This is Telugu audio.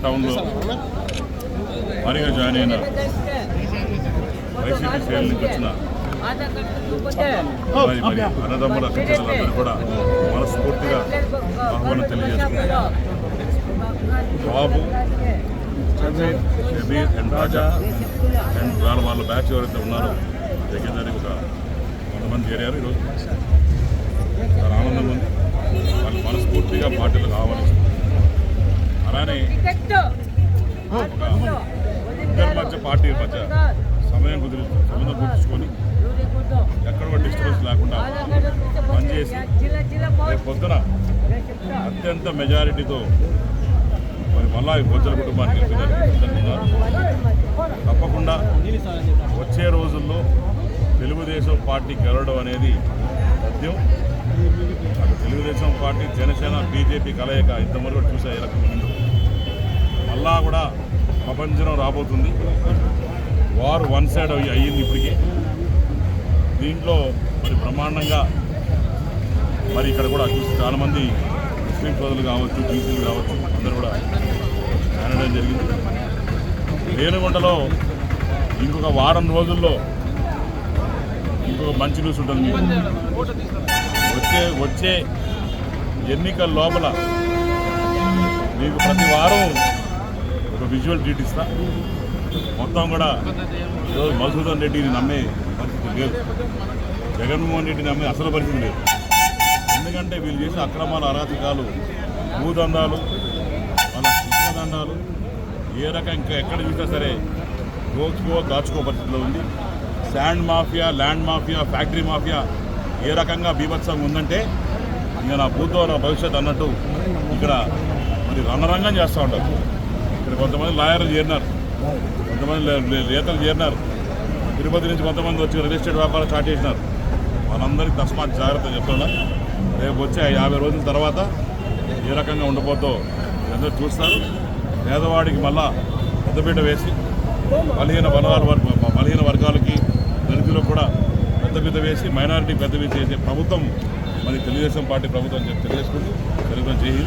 టౌన్లో భారీగా జాయిన్ అయిన వైసీపీ శ్రేణుల నుంచి వచ్చిన అన్నదమ్ముల అక్కచెల్లెలందరూ కూడా మనస్ఫూర్తిగా ఆహ్వానం తెలియజేస్తున్నారు. బాబు, షబీర్ అండ్ రాజా అండ్ వాళ్ళ బ్యాచ్ ఎవరైతే ఉన్నారో దగ్గర ఒక 100 మంది చేరారు. ఈరోజు చాలా ఆనందం ఉంది. వాళ్ళు మనస్ఫూర్తిగా పార్టీలకు ఆహ్వానిస్తున్నారు. అలానే ఇద్దరి మధ్య పార్టీ మధ్య సమయం కుదుర్చుకొని ఎక్కడ డిస్టర్బెన్స్ లేకుండా పనిచేసి రేపు పొద్దున అత్యంత మెజారిటీతో మరి మళ్ళా బొజ్జల కుటుంబానికి గెలుపుతున్నారు. తప్పకుండా వచ్చే రోజుల్లో తెలుగుదేశం పార్టీ గెలవడం అనేది సత్యం. అటు తెలుగుదేశం పార్టీ, జనసేన, బీజేపీ కలయిక ఇంతవరకు చూసే ఈ రకంగా ముందు మళ్ళా కూడా ప్రపంచం రాబోతుంది. వారు వన్ సైడ్ అయ్యింది ఇప్పటికీ. దీంట్లో మరి బ్రహ్మాండంగా మరి ఇక్కడ కూడా చూసి చాలామంది ముస్లిం సోదరులు కావచ్చు, బీసీలు కావచ్చు, అందరూ కూడా జాయిన్ జరిగింది. రేణిగుంటలో ఇంకొక వారం రోజుల్లో ఇంకొక మంచి న్యూస్ ఉంటుంది మీకు. వచ్చే ఎన్నికల లోపల మీకు ప్రతి వారం ఒక విజువల్ ట్రీట్ ఇస్తా. మొత్తం కూడా ఈరోజు మధుసూదన్ రెడ్డిని నమ్మే పరిస్థితి లేదు, జగన్మోహన్ రెడ్డిని నమ్మే అసలు పరిస్థితి లేదు. ఎందుకంటే వీళ్ళు చేసే అక్రమాల, అరాచకాలు, భూదందాలు, వాళ్ళ కృష్ణదండాలు ఏ రకం ఇంకా ఎక్కడ చూసినా సరే దాచుకో పరిస్థితిలో ఉంది. Sand mafia, land mafia, factory mafia ఏ రకంగా బీభత్సంగా ఉందంటే ఇక నా భూతో నా భవిష్యత్ అన్నట్టు ఇక్కడ మరి రణరంగం చేస్తూ ఉంటారు. ఇక్కడ కొంతమంది లాయర్లు చేరినారు, కొంతమంది నేతలు చేరినారు. తిరుపతి నుంచి కొంతమంది వచ్చి రియల్ ఎస్టేట్ వ్యాపారం స్టార్ట్ చేసినారు. వాళ్ళందరికీ తస్మాత్ జాగ్రత్త చెప్తున్నా. రేపు వచ్చే 50 రోజుల తర్వాత ఏ రకంగా ఉండబోతో అందరూ చూస్తారు. పేదవాడికి మళ్ళా పెద్దపీట వేసి బలహీన వర్గాలకి, దళితులకు కూడా పెద్దపీట వేసి, మైనారిటీకి పెద్దపీట చేసే ప్రభుత్వం మరి తెలుగుదేశం పార్టీ ప్రభుత్వం తెలియజేసుకుంటూ తెలుగుదేశం చేసి